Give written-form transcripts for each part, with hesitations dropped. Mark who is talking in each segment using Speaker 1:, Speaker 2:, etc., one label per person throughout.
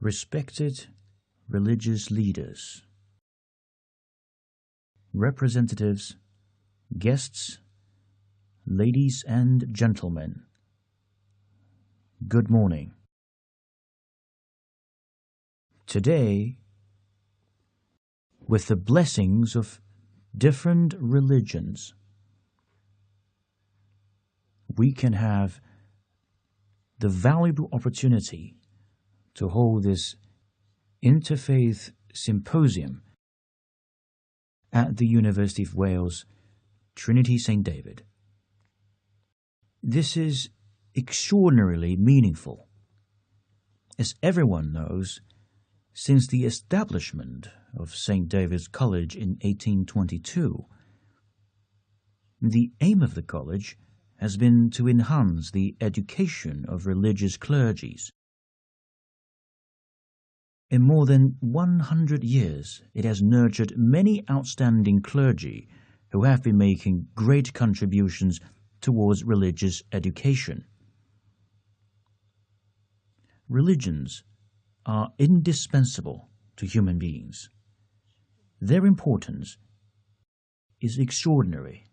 Speaker 1: Respected religious leaders, representatives, guests, ladies and gentlemen, good morning. Today, with the blessings of different religions, we can have the valuable opportunity to hold this interfaith symposium at the University of Wales, Trinity St. David. This is extraordinarily meaningful. As everyone knows, since the establishment of St. David's College in 1822, the aim of the college has been to enhance the education of religious clergies. In more than 100 years, it has nurtured many outstanding clergy who have been making great contributions towards religious education. Religions are indispensable to human beings. Their importance is extraordinary.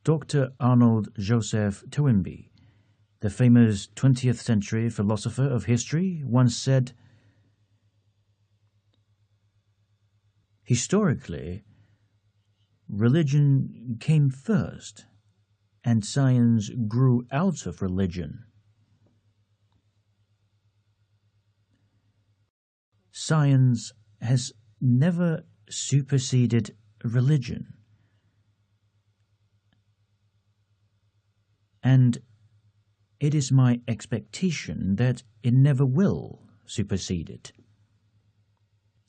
Speaker 1: Dr. Arnold Joseph Toynbee, the famous 20th century philosopher of history, once said, "Historically, religion came first, and science grew out of religion. Science has never superseded religion, and it is my expectation that it never will supersede it.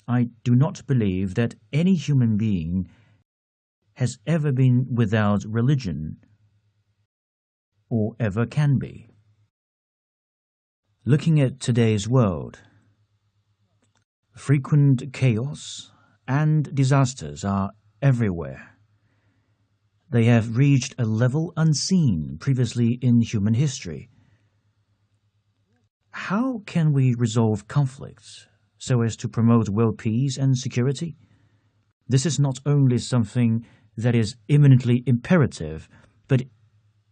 Speaker 1: I do not believe that any human being has ever been without religion or ever can be." Looking at today's world, frequent chaos and disasters are everywhere. They have reached a level unseen previously in human history. How can we resolve conflicts so as to promote world peace and security? This is not only something that is imminently imperative, but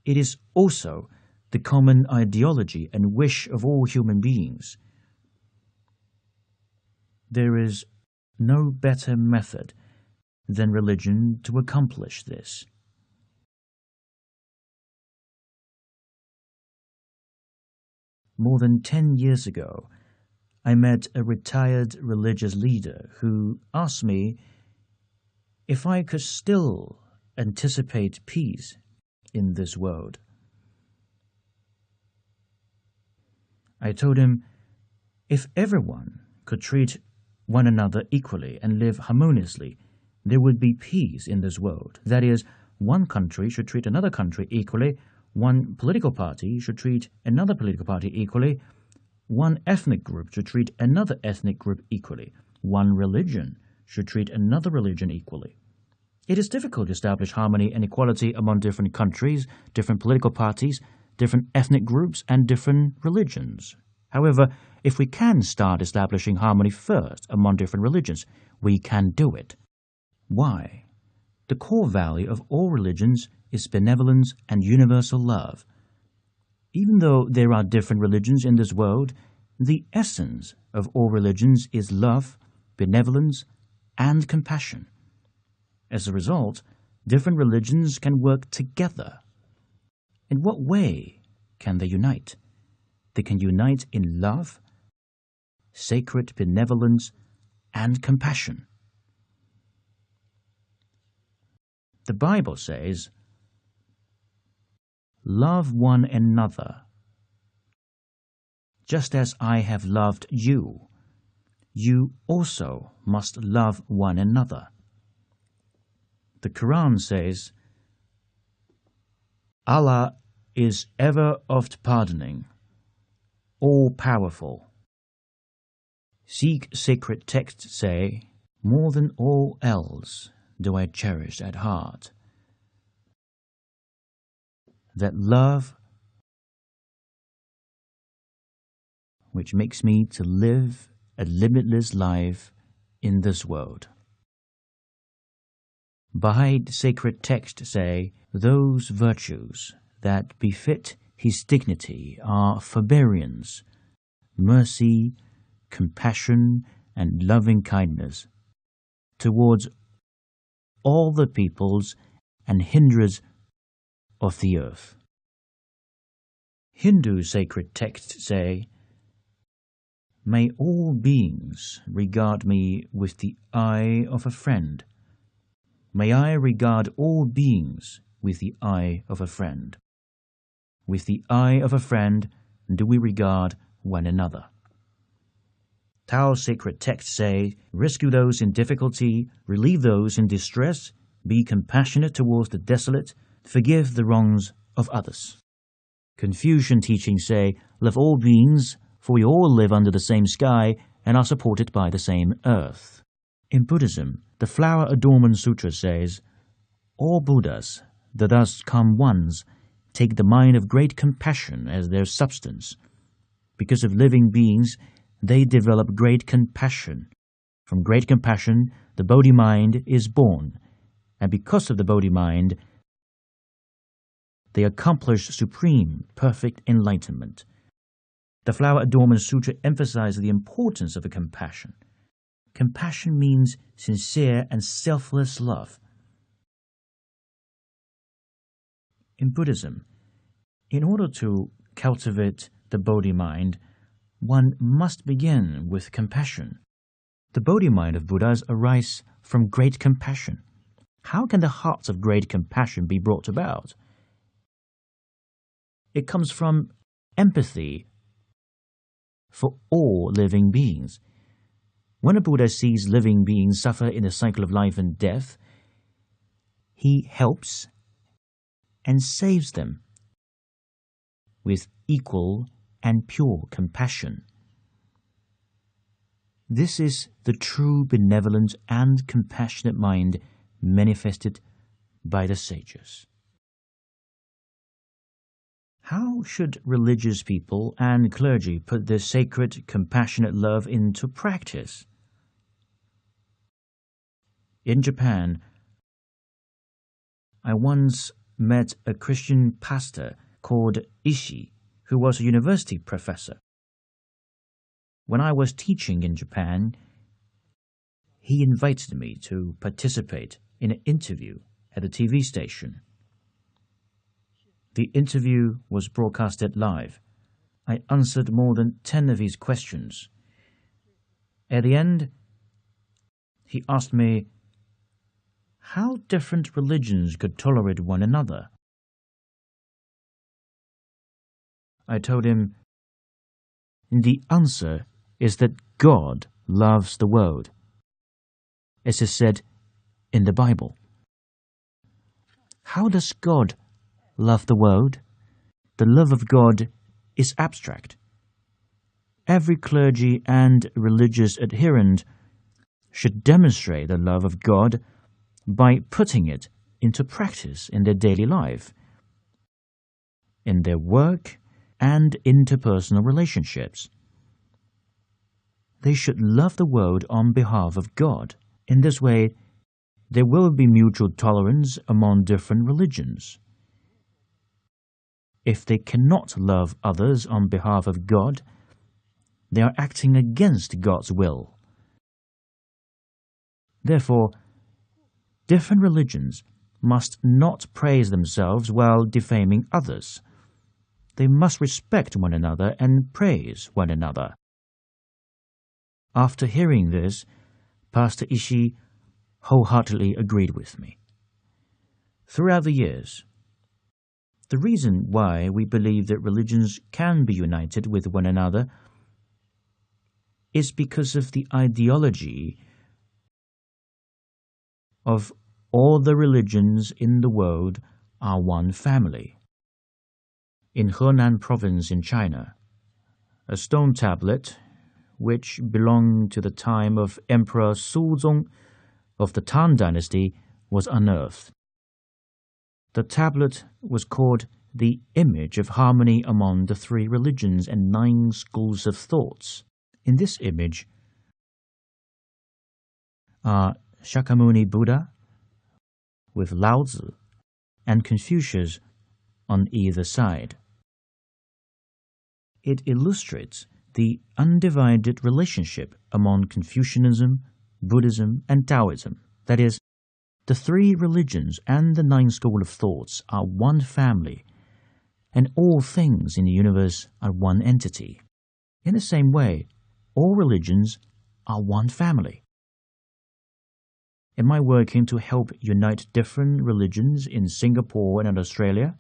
Speaker 1: it is also the common ideology and wish of all human beings. There is no better method than religion to accomplish this. More than 10 years ago, I met a retired religious leader who asked me if I could still anticipate peace in this world. I told him if everyone could treat one another equally and live harmoniously, there would be peace in this world. That is, one country should treat another country equally, one political party should treat another political party equally, one ethnic group should treat another ethnic group equally, one religion should treat another religion equally. It is difficult to establish harmony and equality among different countries, different political parties, different ethnic groups, and different religions. However, if we can start establishing harmony first among different religions, we can do it. Why? The core value of all religions is benevolence and universal love. Even though there are different religions in this world, the essence of all religions is love, benevolence, and compassion. As a result, different religions can work together. In what way can they unite? They can unite in love, sacred benevolence, and compassion. The Bible says, "Love one another. Just as I have loved you, you also must love one another." The Quran says, "Allah is ever oft pardoning, all-powerful." Sikh sacred texts say, "More than all else do I cherish at heart that love which makes me to live a limitless life in this world. Baha'i sacred texts say those virtues that befit his dignity are forbearance, mercy, compassion, and loving kindness towards all the peoples and hindrance of the earth. Hindu sacred texts say, "May all beings regard me with the eye of a friend. May I regard all beings with the eye of a friend. With the eye of a friend do we regard one another." Tao's sacred texts say, "Rescue those in difficulty, relieve those in distress, be compassionate towards the desolate, forgive the wrongs of others." Confucian teachings say, "Love all beings, for we all live under the same sky and are supported by the same earth." In Buddhism, the Flower Adornment Sutra says, "All Buddhas, the thus come ones, take the mind of great compassion as their substance. Because of living beings, they develop great compassion. From great compassion, the Bodhi mind is born, and because of the Bodhi mind, they accomplish supreme, perfect enlightenment." The Flower Adornment Sutra emphasizes the importance of compassion. Compassion means sincere and selfless love. In Buddhism, in order to cultivate the Bodhi mind, one must begin with compassion. The Bodhi mind of Buddhas arises from great compassion. How can the hearts of great compassion be brought about? It comes from empathy for all living beings. When a Buddha sees living beings suffer in the cycle of life and death, he helps and saves them with equal and pure compassion. This is the true benevolent and compassionate mind manifested by the sages. How should religious people and clergy put this sacred, compassionate love into practice? In Japan, I once met a Christian pastor called Ishii, who was a university professor. When I was teaching in Japan, he invited me to participate in an interview at a TV station. The interview was broadcasted live. I answered more than 10 of his questions. At the end, he asked me how different religions could tolerate one another. I told him, the answer is that God loves the world, as is said in the Bible. How does God love the world? The love of God is abstract. Every clergy and religious adherent should demonstrate the love of God by putting it into practice in their daily life, in their work, and interpersonal relationships. They should love the world on behalf of God. In this way, there will be mutual tolerance among different religions. If they cannot love others on behalf of God, they are acting against God's will. Therefore, different religions must not praise themselves while defaming others. They must respect one another and praise one another. After hearing this, Pastor Ishii wholeheartedly agreed with me. Throughout the years, the reason why we believe that religions can be united with one another is because of the ideology of all the religions in the world are one family. In Henan province in China, a stone tablet, which belonged to the time of Emperor Suzong of the Tang Dynasty, was unearthed. The tablet was called the image of harmony among the three religions and 9 schools of thoughts. In this image are Shakyamuni Buddha with Lao Tzu and Confucius on either side. It illustrates the undivided relationship among Confucianism, Buddhism, and Taoism. That is, the 3 religions and the 9 schools of thoughts are one family, and all things in the universe are one entity. In the same way, all religions are one family. Am I working to help unite different religions in Singapore and Australia?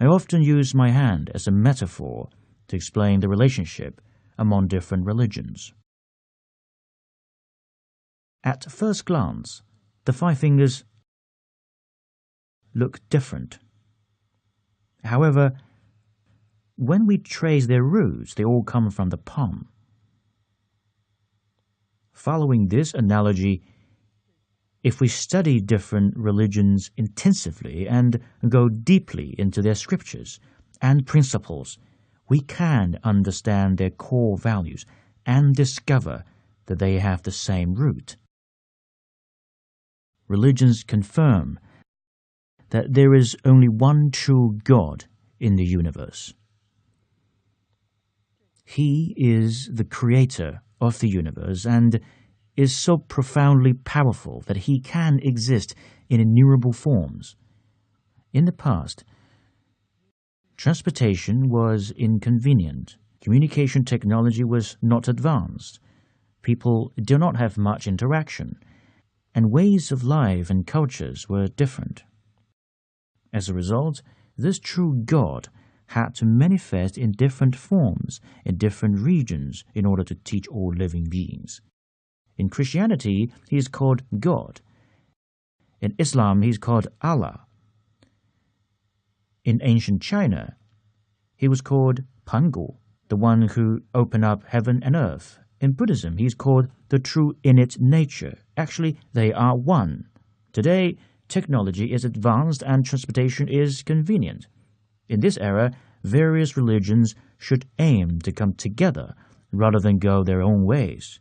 Speaker 1: I often use my hand as a metaphor to explain the relationship among different religions. At first glance, the 5 fingers look different. However, when we trace their roots, they all come from the palm. Following this analogy, if we study different religions intensively and go deeply into their scriptures and principles, we can understand their core values and discover that they have the same root. Religions confirm that there is only one true God in the universe. He is the creator of the universe and is so profoundly powerful that he can exist in innumerable forms. In the past, transportation was inconvenient. Communication technology was not advanced. People did not have much interaction, and ways of life and cultures were different. As a result, this true God had to manifest in different forms in different regions in order to teach all living beings. In Christianity, he is called God. In Islam, he is called Allah. In ancient China, he was called Pangu, the one who opened up heaven and earth. In Buddhism, he is called the true innate nature. Actually, they are one. Today, technology is advanced and transportation is convenient. In this era, various religions should aim to come together rather than go their own ways.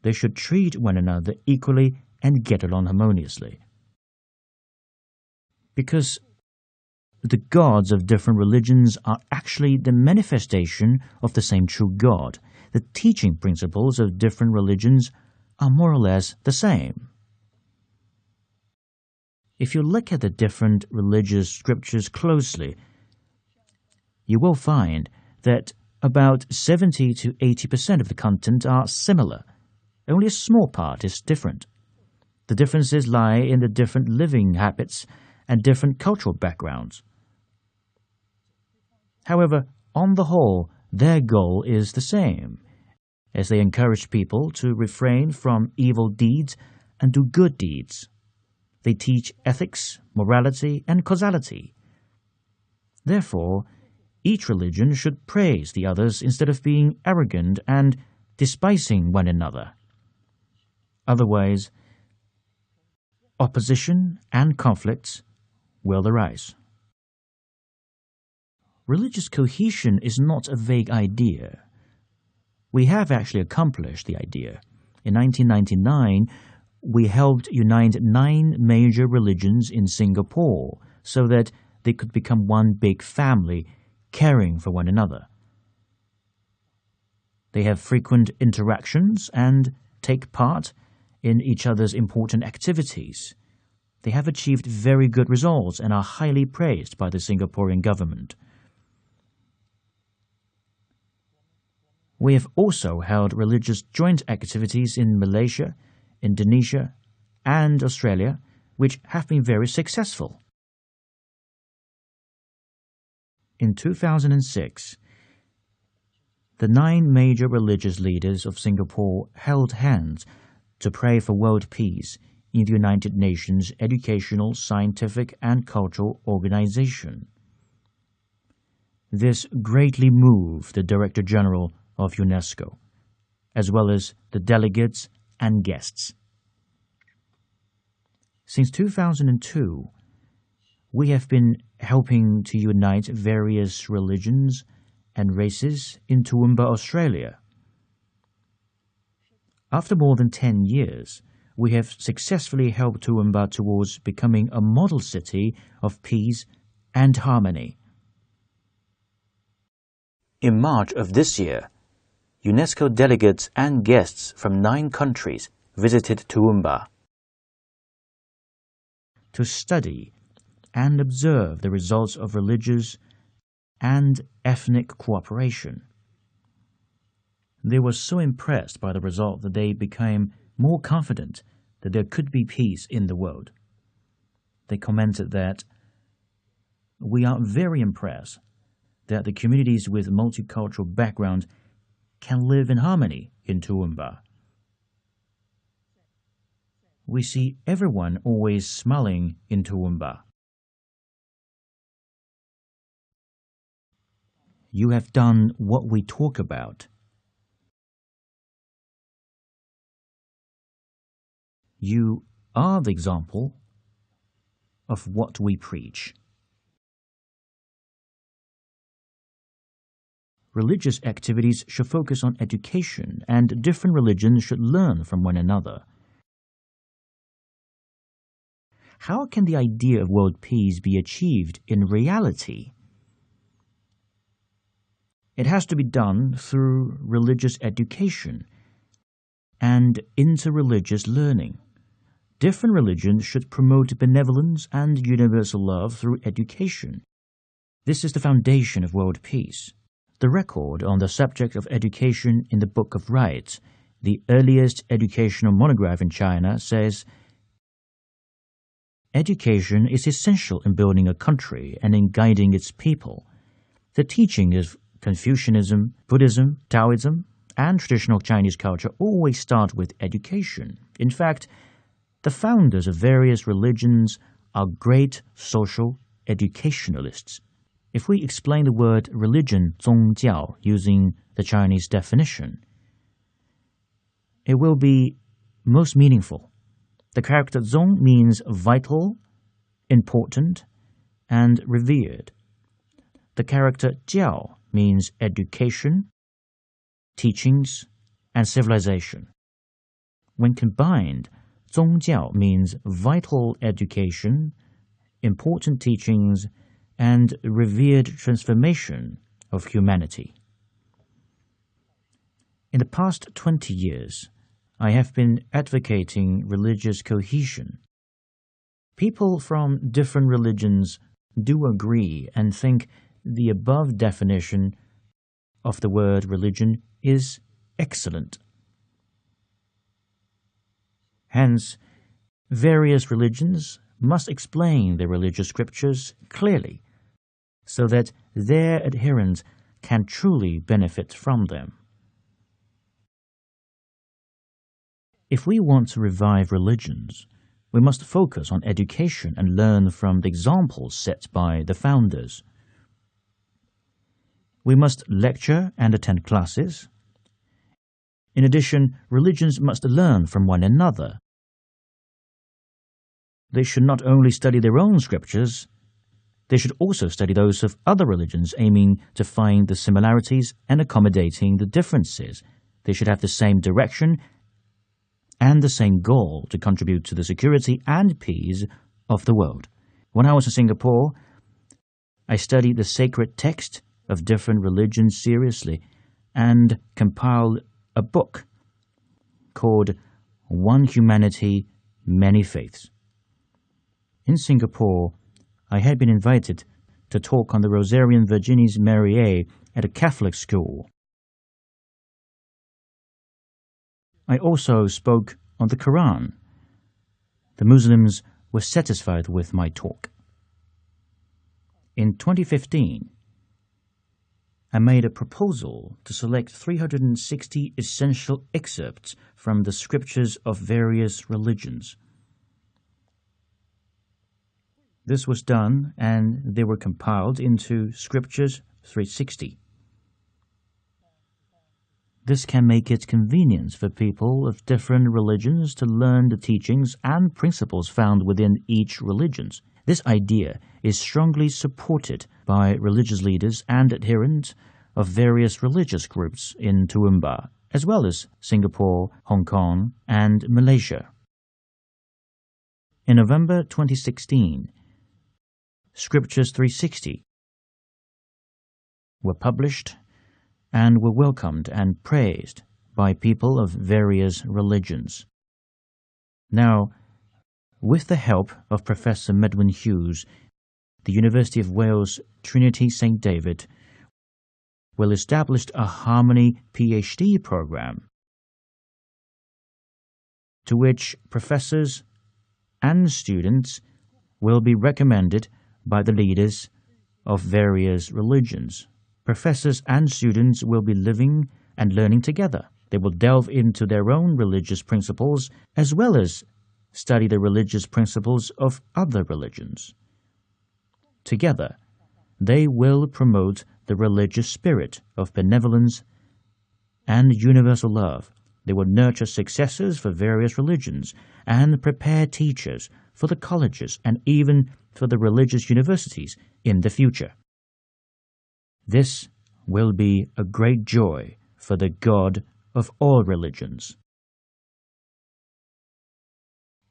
Speaker 1: They should treat one another equally and get along harmoniously. Because the gods of different religions are actually the manifestation of the same true God, the teaching principles of different religions are more or less the same. If you look at the different religious scriptures closely, you will find that about 70 to 80% of the content are similar. Only a small part is different. The differences lie in the different living habits and different cultural backgrounds. However, on the whole, their goal is the same, as they encourage people to refrain from evil deeds and do good deeds. They teach ethics, morality, and causality. Therefore, each religion should praise the others instead of being arrogant and despising one another. Otherwise, opposition and conflicts will arise. Religious cohesion is not a vague idea. We have actually accomplished the idea. In 1999, we helped unite 9 major religions in Singapore so that they could become one big family, caring for one another. They have frequent interactions and take part in each other's important activities. They have achieved very good results and are highly praised by the Singaporean government. We have also held religious joint activities in Malaysia, Indonesia, and Australia, which have been very successful. In 2006, the 9 major religious leaders of Singapore held hands to pray for world peace in the United Nations Educational, Scientific and Cultural Organization. This greatly moved the Director General of UNESCO, as well as the delegates and guests. Since 2002, We have been helping to unite various religions and races in Toowoomba, Australia. After more than 10 years, we have successfully helped Toowoomba towards becoming a model city of peace and harmony. In March of this year, UNESCO delegates and guests from 9 countries visited Toowoomba to study and observe the results of religious and ethnic cooperation. They were so impressed by the result that they became more confident that there could be peace in the world. They commented that, "We are very impressed that the communities with multicultural background can live in harmony in Toowoomba. We see everyone always smiling in Toowoomba. You have done what we talk about. You are the example of what we preach." Religious activities should focus on education, and different religions should learn from one another. How can the idea of world peace be achieved in reality? It has to be done through religious education and interreligious learning. Different religions should promote benevolence and universal love through education. This is the foundation of world peace. The record on the subject of education in the Book of Rights, the earliest educational monograph in China, says, "Education is essential in building a country and in guiding its people. The teaching of Confucianism, Buddhism, Taoism, and traditional Chinese culture always start with education. In fact, the founders of various religions are great social educationalists." If we explain the word religion, 宗教, using the Chinese definition, it will be most meaningful. The character zong means vital, important, and revered. The character jiao means education, teachings, and civilization. When combined, 宗教 means vital education, important teachings, and revered transformation of humanity. In the past 20 years, I have been advocating religious cohesion. People from different religions do agree and think the above definition of the word religion is excellent. Hence, various religions must explain their religious scriptures clearly so that their adherents can truly benefit from them. If we want to revive religions, we must focus on education and learn from the examples set by the founders. We must lecture and attend classes. In addition, religions must learn from one another. They should not only study their own scriptures, they should also study those of other religions, aiming to find the similarities and accommodating the differences. They should have the same direction and the same goal to contribute to the security and peace of the world. When I was in Singapore, I studied the sacred text of different religions seriously and compiled a book called One Humanity, Many Faiths. In Singapore, I had been invited to talk on the Rosarian Virginis Mariae at a Catholic school. I also spoke on the Quran. The Muslims were satisfied with my talk. In 2015, I made a proposal to select 360 essential excerpts from the scriptures of various religions. This was done, and they were compiled into Scriptures 360. This can make it convenient for people of different religions to learn the teachings and principles found within each religion. This idea is strongly supported by religious leaders and adherents of various religious groups in Toowoomba, as well as Singapore, Hong Kong, and Malaysia. In November 2016, Scriptures 360 were published and were welcomed and praised by people of various religions. Now, with the help of Professor Medwin Hughes, the University of Wales Trinity St. David will establish a Harmony PhD program to which professors and students will be recommended by the leaders of various religions. Professors and students will be living and learning together. They will delve into their own religious principles as well as study the religious principles of other religions. Together, they will promote the religious spirit of benevolence and universal love. They will nurture successors for various religions and prepare teachers for the colleges and even for the religious universities in the future. This will be a great joy for the God of all religions.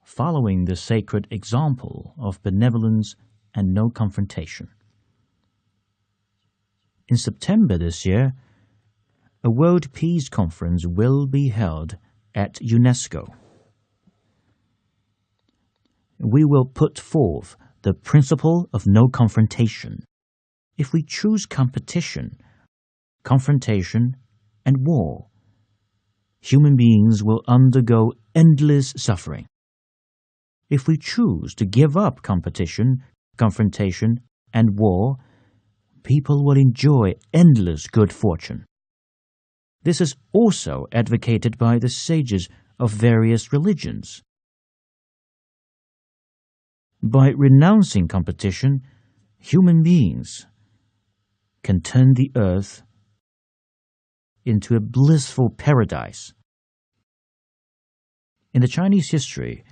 Speaker 1: Following the sacred example of benevolence and no confrontation. In September this year, a World Peace Conference will be held at UNESCO. We will put forth the principle of no confrontation. If we choose competition, confrontation, and war, human beings will undergo endless suffering. If we choose to give up competition, confrontation, and war, people will enjoy endless good fortune. This is also advocated by the sages of various religions. By renouncing competition, human beings can turn the earth into a blissful paradise. In the Chinese history,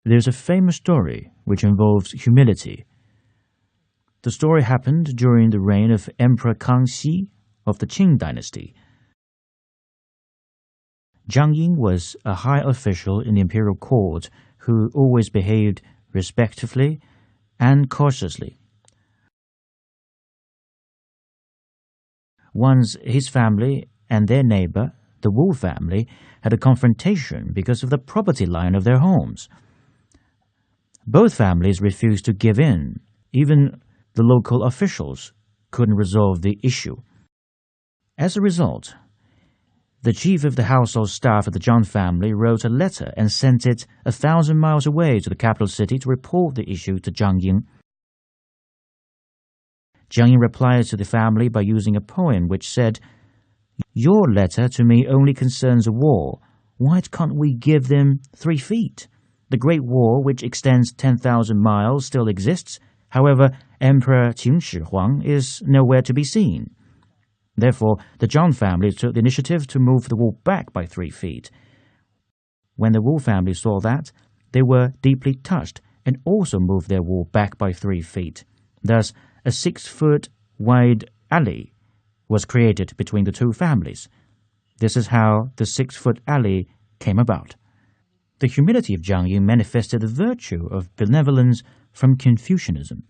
Speaker 1: there's a famous story which involves humility. The story happened during the reign of Emperor Kangxi of the Qing dynasty. Jiang Ying was a high official in the imperial court who always behaved respectfully and cautiously. Once his family and their neighbor, the Wu family, had a confrontation because of the property line of their homes. Both families refused to give in. Even the local officials couldn't resolve the issue. As a result, the chief of the household staff of the Zhang family wrote a letter and sent it 1,000 miles away to the capital city to report the issue to Jiang Ying. Jiang Ying replied to the family by using a poem which said, "Your letter to me only concerns a war. Why can't we give them 3 feet? The Great War, which extends 10,000 miles, still exists. However, Emperor Qin Shi Huang is nowhere to be seen." Therefore, the Zhang family took the initiative to move the wall back by 3 feet. When the Wu family saw that, they were deeply touched and also moved their wall back by 3 feet. Thus, a 6-foot wide alley was created between the two families. This is how the 6-foot alley came about. The humility of Jiang Ying manifested the virtue of benevolence from Confucianism.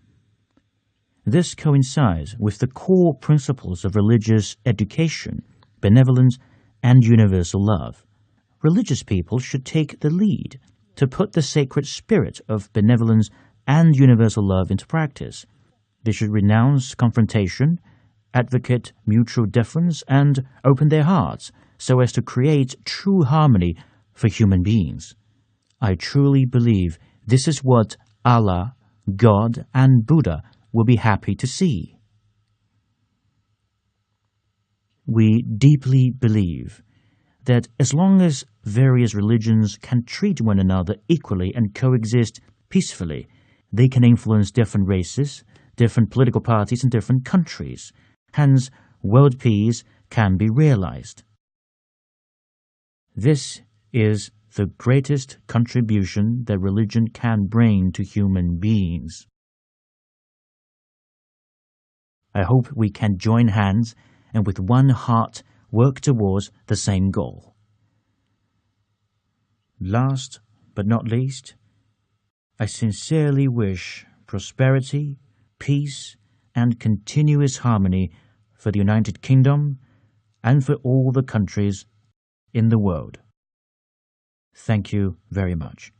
Speaker 1: This coincides with the core principles of religious education, benevolence, and universal love. Religious people should take the lead to put the sacred spirit of benevolence and universal love into practice. They should renounce confrontation, advocate mutual deference, and open their hearts so as to create true harmony for human beings. I truly believe this is what Allah, God, and Buddha will be happy to see. We deeply believe that as long as various religions can treat one another equally and coexist peacefully, they can influence different races, different political parties, and different countries. Hence, world peace can be realized. This is the greatest contribution that religion can bring to human beings. I hope we can join hands and with one heart work towards the same goal. Last but not least, I sincerely wish prosperity, peace, and continuous harmony for the United Kingdom and for all the countries in the world. Thank you very much.